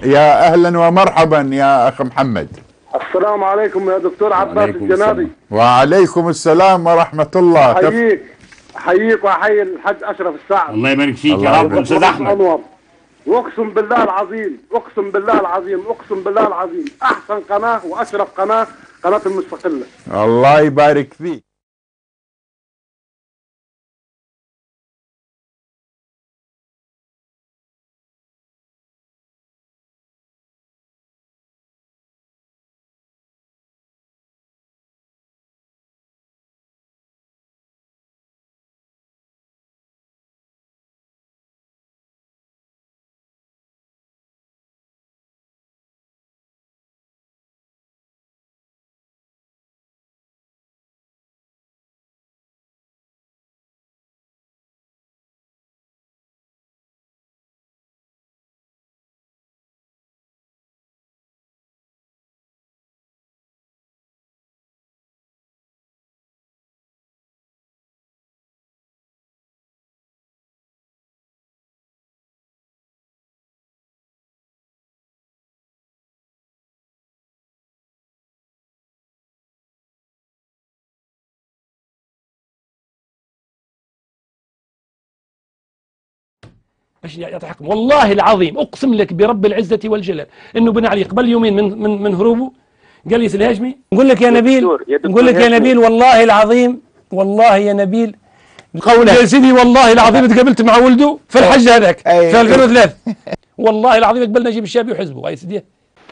يا أهلا ومرحبا يا أخ محمد. السلام عليكم يا دكتور عباس الجنابي. وعليكم السلام ورحمة الله. أحييك وأحيي الحاج أشرف السعد. الله يبارك فيك يا رب. أستاذ أحمد، واقسم بالله العظيم، اقسم بالله العظيم، اقسم بالله العظيم، احسن قناه واشرف قناه، قناه المستقله. الله يبارك فيك. ايش يعطي حكم. والله العظيم اقسم لك برب العزه والجلال انه بن علي قبل يومين من هروبه قال لي الهاشمي نقول لك يا نبيل، نقول لك يا نبيل والله العظيم، والله يا نبيل قوله يا سيدي والله العظيم تقابلت مع ولده في الحج هذاك في 2003 والله العظيم قبلنا نجيب الشابي وحزبه يا سيدي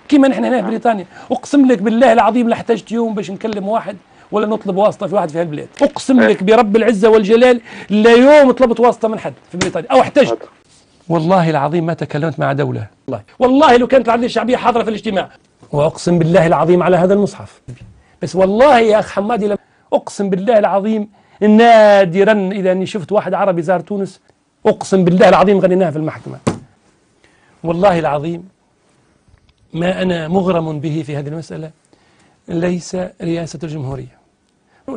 كيما نحن هنا في بريطانيا. اقسم لك بالله العظيم لا احتجت يوم باش نكلم واحد ولا نطلب واسطه في واحد في هالبلاد. اقسم لك برب العزه والجلال لا يوم طلبت واسطه من حد في بريطانيا او احتجت. والله العظيم ما تكلمت مع دولة، والله لو كانت العدلية الشعبية حاضرة في الاجتماع، وأقسم بالله العظيم على هذا المصحف. بس والله يا أخ حمادي أقسم بالله العظيم نادرا إذا أني شفت واحد عربي زار تونس، أقسم بالله العظيم غنيناها في المحكمة. والله العظيم ما أنا مغرم به في هذه المسألة ليس رئاسة الجمهورية،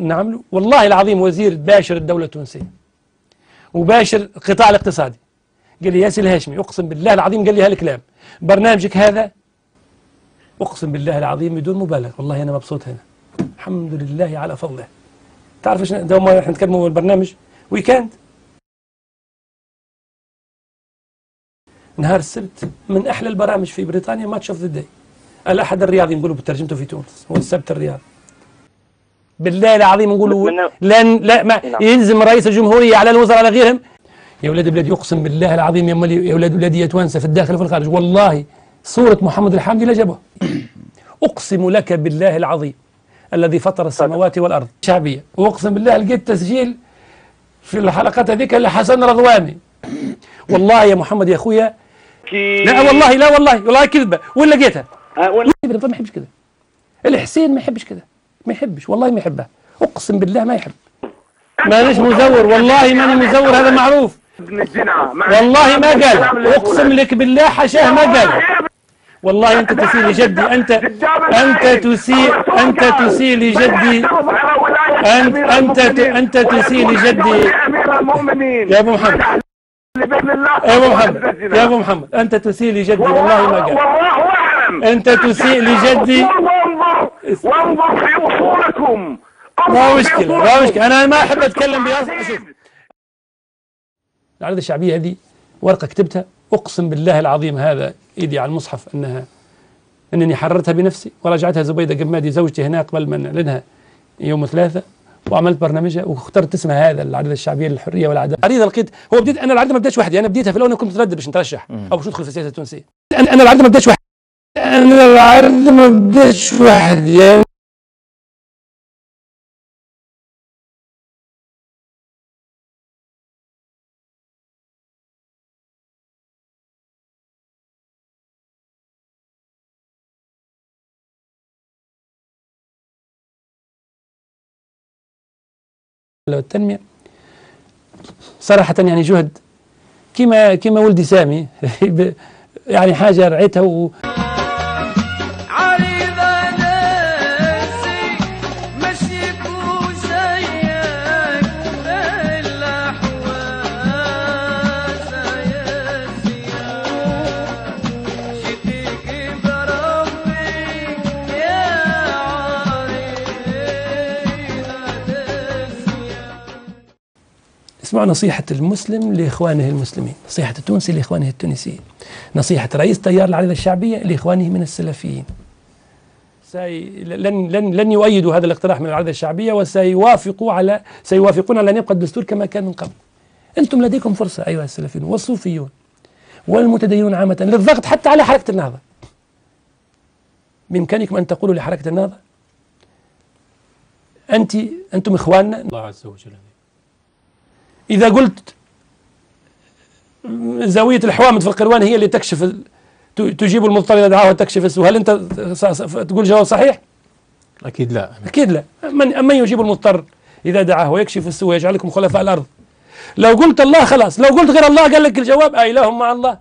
نعم والله العظيم وزير باشر الدولة التونسية وباشر القطاع الاقتصادي قال لي ياسر الهاشمي اقسم بالله العظيم قال لي هالكلام برنامجك هذا اقسم بالله العظيم بدون مبالغه والله انا مبسوط هنا الحمد لله على فضله. تعرف ايش دوما احنا نتكلموا البرنامج ويكاند نهار السبت من احلى البرامج في بريطانيا ماتش اوف ذا داي، الاحد الرياضي نقولوا بترجمته في تونس هو السبت الرياضي. بالله العظيم نقولوا لن لا ما يلزم رئيس الجمهوريه على الوزراء على غيرهم. يا ولاد بلادي اقسم بالله العظيم يا ولاد بلادي يا توانسه في الداخل وفي الخارج والله صوره محمد الحامدي لا جابوها. اقسم لك بالله العظيم الذي فطر السماوات والارض شعبيه، واقسم بالله لقيت تسجيل في الحلقات هذيك لحسن رضواني. والله يا محمد يا اخويا لا والله لا والله كذبه ولا لقيتها. ما يحبش كذا. الحسين ما يحبش كذا، ما يحبش والله ما يحبها، اقسم بالله ما يحب. مانيش مزور والله ماني مزور هذا معروف والله ما قال، اقسم لك بالله حشاه ما قال. والله انت تسيء لجدي، تسيء لجدي، انت تسيء لجدي يا ابو محمد، يا ابو محمد انت تسيء لجدي والله ما قال. انت تسيء لجدي وانظر في اصولكم. ما مشكلة أنا ما أحب أتكلم بهذا. شوف العادة الشعبية هذه ورقة كتبتها أقسم بالله العظيم هذا إيدي على المصحف أنني حررتها بنفسي ورجعتها زبيدة قمادي زوجتي هنا قبل ما نعلنها يوم 3 وعملت برنامجها واخترت اسمها هذا العادة الشعبية للحرية والعدالة. العريضة لقيت هو بديت أنا العريضة ما بديتش وحدي، أنا بديتها في الأول كنت متردد باش نترشح أو باش ندخل في السياسة التونسية. أنا العريضة ما بديتش وحدي، أنا العريضة ما بديتش وحدي يعني التنمية صراحة يعني جهد كما ولدي سامي يعني حاجة رعيتها اسمعوا نصيحة المسلم لإخوانه المسلمين، نصيحة التونسي لإخوانه التونسيين، نصيحة رئيس تيار العريضة الشعبية لإخوانه من السلفيين. لن يؤيدوا هذا الاقتراح من العريضة الشعبية، سيوافقون على أن يبقى الدستور كما كان من قبل. أنتم لديكم فرصة أيها السلفيون والصوفيون والمتدينون عامة للضغط حتى على حركة النهضة. بإمكانكم أن تقولوا لحركة النهضة أنتم إخواننا. الله عز وجل إذا قلت زاوية الحوامد في القروان هي اللي تكشف تجيب المضطر إذا دعاه وتكشف السوء، هل أنت تقول جواب صحيح؟ أكيد لا. أكيد لا. من يجيب المضطر إذا دعاه ويكشف السوء ويجعلكم خلفاء الأرض؟ لو قلت الله خلاص، لو قلت غير الله قال لك الجواب إله مع الله.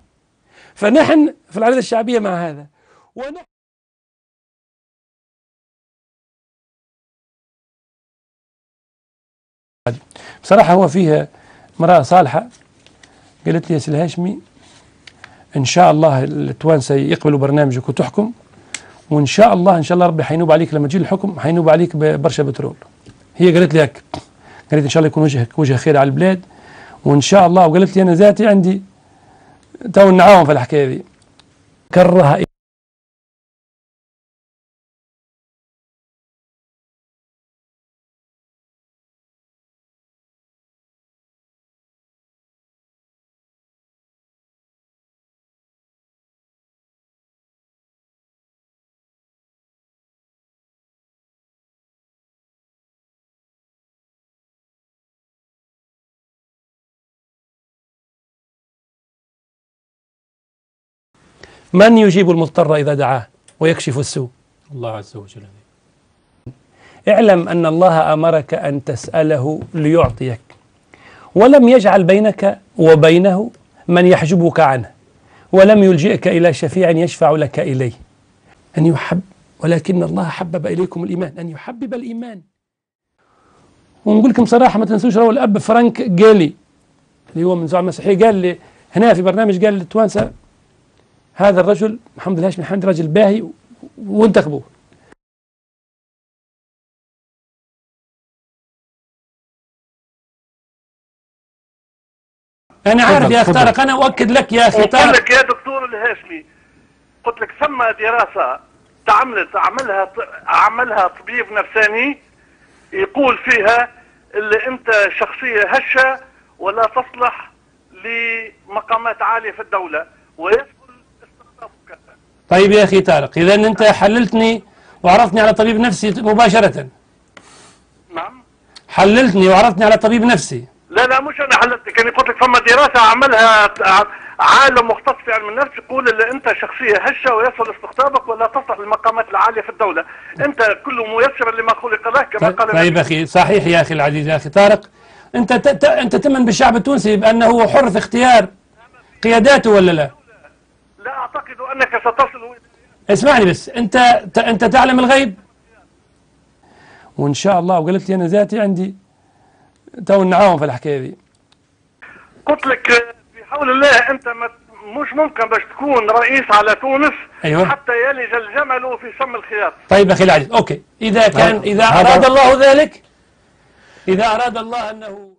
فنحن في العريضة الشعبية مع هذا. بصراحة هو فيها امرأة صالحة قالت لي يا سي الهاشمي إن شاء الله التوانسة يقبلوا برنامجك وتحكم، وإن شاء الله ربي حينوب عليك لما تجي الحكم، حينوب عليك برشا بترول. هي قالت لي هيك، قالت إن شاء الله يكون وجهك وجه خير على البلاد وإن شاء الله. وقالت لي أنا ذاتي عندي تو نعاون في الحكاية دي. كرها من يجيب المضطر إذا دعاه ويكشف السوء؟ الله عز وجل. اعلم أن الله أمرك أن تسأله ليعطيك، ولم يجعل بينك وبينه من يحجبك عنه، ولم يلجئك إلى شفيع يشفع لك إليه. أن يحب، ولكن الله حبب إليكم الإيمان، أن يحبب الإيمان. ونقول لكم صراحة ما تنسوش روى الأب فرانك جالي اللي هو من زعماء المسيحية، قال لي هنا في برنامج، قال للتوانسة هذا الرجل محمد الهاشمي حمد رجل باهي وانتخبوه. أنا عارف يا أخي طارق، أنا أؤكد لك يا أخي طارق. قلت لك يا دكتور الهاشمي، قلت لك ثم دراسة عملها طبيب نفساني يقول فيها اللي أنت شخصية هشة ولا تصلح لمقامات عالية في الدولة ويسهل استخدامك. طيب يا أخي طارق، إذا أنت حللتني وعرفتني على طبيب نفسي مباشرة. نعم. حللتني وعرفتني على طبيب نفسي. لا مش انا حللتك، يعني قلت لك ثم دراسه عملها عالم مختص في علم النفس يقول ان انت شخصيه هشه ويسهل استقطابك ولا تصلح للمقامات العاليه في الدوله، انت كل ميسر لما خلق له كما قال. طيب اخي صحيح يا اخي العزيز يا اخي طارق، انت تؤمن بالشعب التونسي بانه حر في اختيار قياداته ولا لا؟ لا اعتقد انك ستصل. اسمعني بس، انت تعلم الغيب؟ وان شاء الله. وقالت لي انا ذاتي عندي تو نعاون في الحكايه دي. قلت لك بحول الله انت مش ممكن باش تكون رئيس على تونس. أيوة. حتى يلج الجمل في سم الخياط. طيب اخي العزيز، اوكي، اذا اراد الله ذلك، اذا اراد الله انه